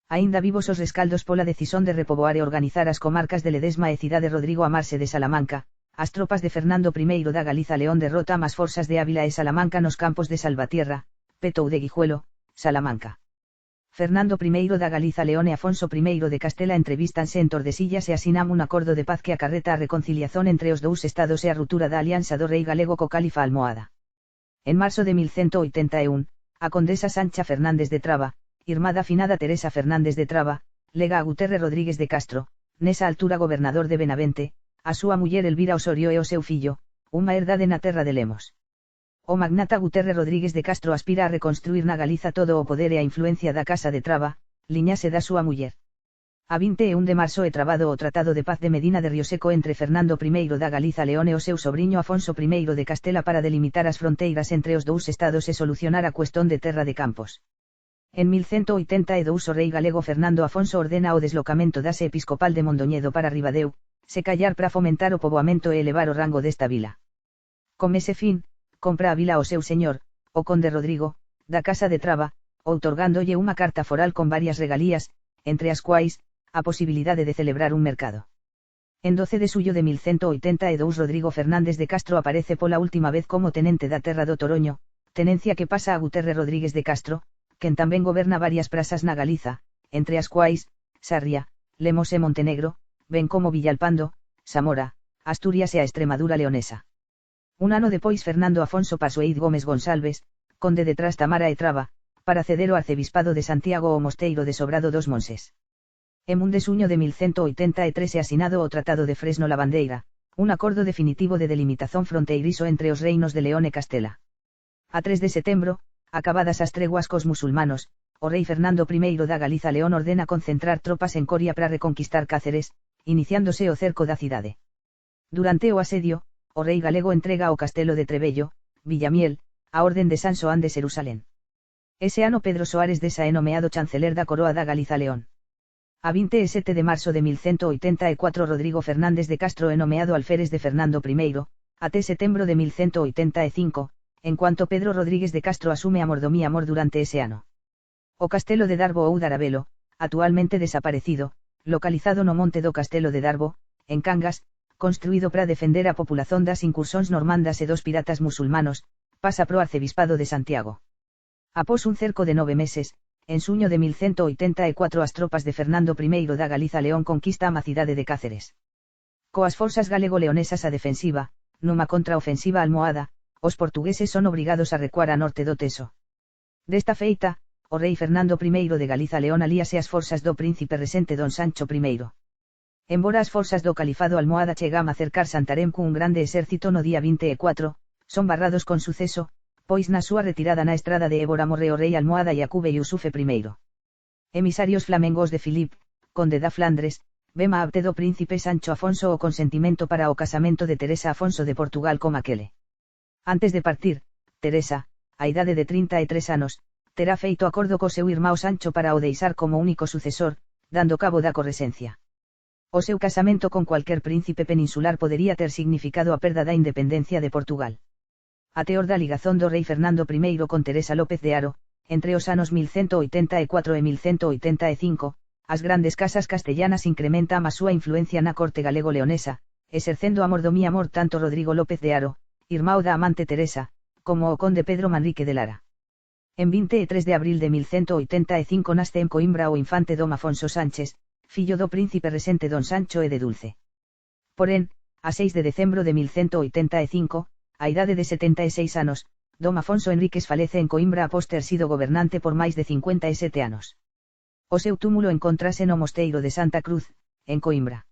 Aínda vivos os rescaldos pola decisión de repoboar e organizar as comarcas de Ledesma e Cidade Rodrigo Amarse de Salamanca, as tropas de Fernando I da Galiza León derrota as forzas de Ávila e Salamanca nos campos de Salvatierra, Petou de Guijuelo, Salamanca. Fernando I da Galiza León e Afonso I de Castela entrevístanse en Tordesillas e asinan un acordo de paz que acarreta a reconciliación entre os dous estados e a ruptura da alianza do rei galego co califa almohada. En marzo de 1181, a condesa Sancha Fernández de Traba, irmá da finada Teresa Fernández de Traba, lega a Guterre Rodríguez de Castro, nesa altura gobernador de Benavente, a súa muller Elvira Osorio e o seu fillo, unha herdade na terra de Lemos. O magnata Guterre Rodríguez de Castro aspira a reconstruir na Galiza todo o poder e a influencia da Casa de Traba, liñase da súa muller. A 21 de marzo é trabado o Tratado de Paz de Medina de Rioseco entre Fernando I da Galiza León e o seu sobriño Afonso I de Castela para delimitar as fronteiras entre os dous estados e solucionar a cuestión de terra de campos. En 1182 o rei galego Fernando Afonso ordena o deslocamento da sé episcopal de Mondoñedo para Ribadeu, se callar para fomentar o poboamento e elevar o rango desta vila. Con ese fin, compra a vila ao seu señor, o conde Rodrigo, da Casa de Traba, outorgándolle unha carta foral con varias regalías, entre as quais, a posibilidade de celebrar un mercado. En 12 de suyo de 1182 Rodrigo Fernández de Castro aparece pola última vez como tenente da terra do Toroño, tenencia que pasa a Guterre Rodríguez de Castro, quen tamén goberna varias prazas na Galiza, entre as quais, Sarria, Lemos e Montenegro, ben como Villalpando, Zamora, Asturias e a Extremadura leonesa. Un ano depois Fernando Afonso Pasoeid Gómez Gonsalves, conde de Trastamara e Traba, para ceder o arcebispado de Santiago ao mosteiro de Sobrado dos Monses. En 1 de suño de 1183 é asinado o Tratado de Fresno Lavandeira, un acordo definitivo de delimitación fronteirizo entre os reinos de León e Castela. A 3 de setembro, acabadas as treguas cos musulmanos, o rei Fernando I da Galiza León ordena concentrar tropas en Coria para reconquistar Cáceres, iniciándose o cerco da cidade. Durante o asedio, o rei galego entrega ao castelo de Trebello, Villamiel, a orden de San Xoán de Xerusalén. Ese ano Pedro Soares Deza é nomeado chanceler da Coroa da Galiza León. A 27 de marzo de 1184 Rodrigo Fernández de Castro é nomeado alférez de Fernando I, até setembro de 1185, en cuanto Pedro Rodríguez de Castro asume a mordomía mor durante ese ano. O castelo de Darbo ou Darabelo, actualmente desaparecido, localizado no monte do Castelo de Darbo, en Cangas, construído para defender a populación das incursións normandas e dos piratas musulmanos, pasa pro arcebispado de Santiago. Após un cerco de 9 meses, en suño de 1184 as tropas de Fernando I da Galiza León conquista a cidade de Cáceres. Coas forzas galego-leonesas a defensiva, nunha contraofensiva almohada, os portugueses son obrigados a recuar a norte do Teso. Desta feita, o rei Fernando I de Galiza León alíase as forzas do príncipe resente don Sancho I. Embora as forzas do califado almohada chegan a cercar Santarém cun grande exército no día 24, son barrados con suceso, pois na súa retirada na estrada de Évora morre o rei almohada Iacube Yusufe I. Emisarios flamengos de Filip, conde da Flandres, vema apte do príncipe Sancho Afonso o consentimento para o casamento de Teresa Afonso de Portugal con aquele. Antes de partir, Teresa, a idade de 33 anos, terá feito acordo co seu irmão Sancho para o deixar como único sucesor, dando cabo da corresencia. O seu casamento con cualquier príncipe peninsular podería ter significado a perda da independencia de Portugal. A teor da ligazón do rei Fernando I con Teresa López de Haro, entre os anos 1184 e 1185, as grandes casas castellanas incrementan a súa influencia na corte galego-leonesa, exercendo a mordomía tanto Rodrigo López de Haro, irmão da amante Teresa, como o conde Pedro Manrique de Lara. En 23 de abril de 1185 nace en Coimbra o infante Dom Afonso Sánchez, fillo do príncipe resente Don Sancho e de Dulce. Porén, a 6 de decembro de 1185, a idade de 76 anos, Dom Afonso Enríquez falece en Coimbra após ter sido gobernante por máis de 57 anos. O seu túmulo encontrase no mosteiro de Santa Cruz, en Coimbra.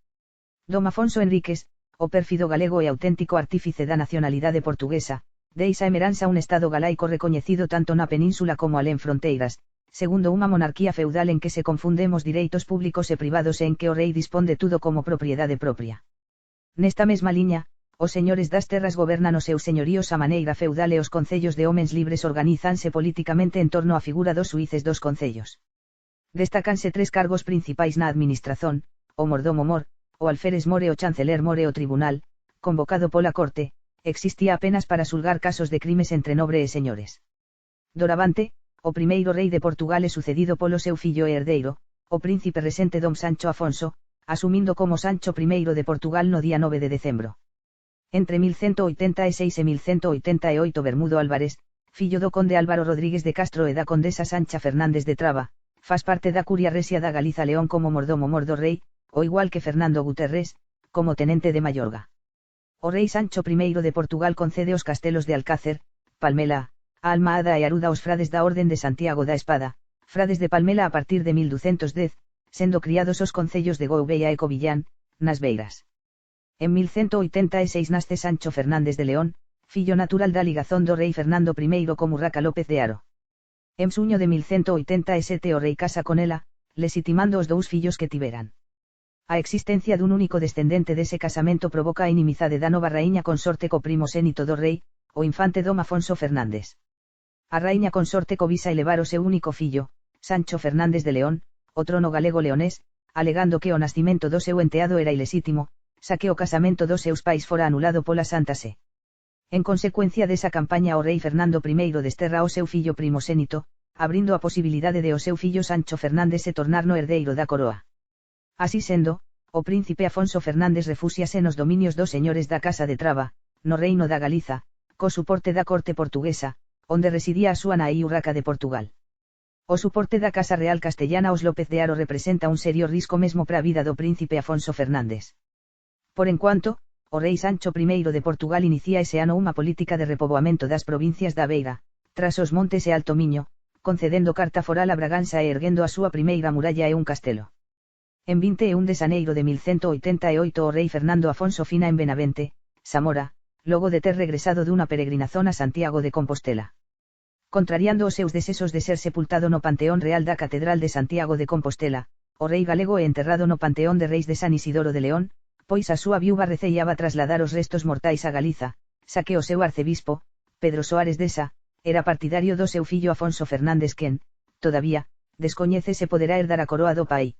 Dom Afonso Enríquez, o pérfido galego e auténtico artífice da nacionalidade portuguesa, deixa en heranza un estado galaico recoñecido tanto na península como alén fronteiras, segundo unha monarquía feudal en que se confundemos direitos públicos e privados e en que o rei dispón de tudo como propiedade propia. Nesta mesma liña, os señores das terras gobernan os seus señoríos a maneira feudal e os concellos de homens libres organízanse políticamente en torno á figura dos xuíces dos concellos. Destácanse tres cargos principais na administración: o mordomo mor, o alférez more e o chanceler more. O tribunal, convocado pola corte, existía apenas para xulgar casos de crimes entre nobre e señores. Doravante, o primeiro rei de Portugal é sucedido polo seu fillo e herdeiro, o príncipe resente Dom Sancho Afonso, asumindo como Sancho I de Portugal no día 9 de decembro. Entre 1186 e 1188 Bermudo Álvarez, fillo do conde Álvaro Rodríguez de Castro e da condesa Sancha Fernández de Traba, faz parte da curia resia da Galiza León como mordomo mor do rei, o igual que Fernando Guterres, como tenente de Mayorga. O rei Sancho I de Portugal concede os castelos de Alcácer, Palmela, a Almada e Aruda aos frades da Orden de Santiago da Espada, frades de Palmela a partir de 1210, sendo criados os concellos de Gouveia e Covillán, nas Beiras. En 1186 nace Sancho Fernández de León, fillo natural da ligazón do rei Fernando I con Urraca López de Haro. En xuño de 1187 o rei casa con ela, legitimando os dous fillos que tiveran. A existencia dun único descendente dese casamento provoca a inimizade da nova raíña consorte co primosénito do rei, o infante Dom Afonso Fernández. A raíña consorte covisa elevar o seu único fillo, Sancho Fernández de León, o trono galego-leonés, alegando que o nascimento do seu enteado era ilesítimo, xa que o casamento dos seus pais fora anulado pola Santa Sé. En consecuencia desa campaña o rei Fernando I desterra ao seu fillo primosénito, abrindo a posibilidade de o seu fillo Sancho Fernández se tornar no herdeiro da coroa. Así sendo, o príncipe Afonso Fernández refúxiase nos dominios dos señores da Casa de Traba, no reino da Galiza, co suporte da corte portuguesa, onde residía a súa nai Urraca de Portugal. O suporte da Casa Real Castellana os López de Haro representa un serio risco mesmo para a vida do príncipe Afonso Fernández. Por enquanto, o rei Sancho I de Portugal inicia ese ano unha política de repoboamento das provincias da Beira, tras os Montes e Alto Miño, concedendo carta foral a Braganza e erguendo a súa primeira muralla e un castelo. En 21 de xaneiro de 1188 o rei Fernando Afonso fina en Benavente, Zamora, logo de ter regresado dunha peregrinazón a Santiago de Compostela. Contrariando os seus desesos de ser sepultado no Panteón Real da Catedral de Santiago de Compostela, o rei galego é enterrado no Panteón de Reis de San Isidoro de León, pois a súa viúva receiaba trasladar os restos mortais a Galiza, xa que o seu arcebispo, Pedro Soares Deza, era partidario do seu fillo Afonso Fernández quen, todavía, descoñece se poderá herdar a coroa do pai.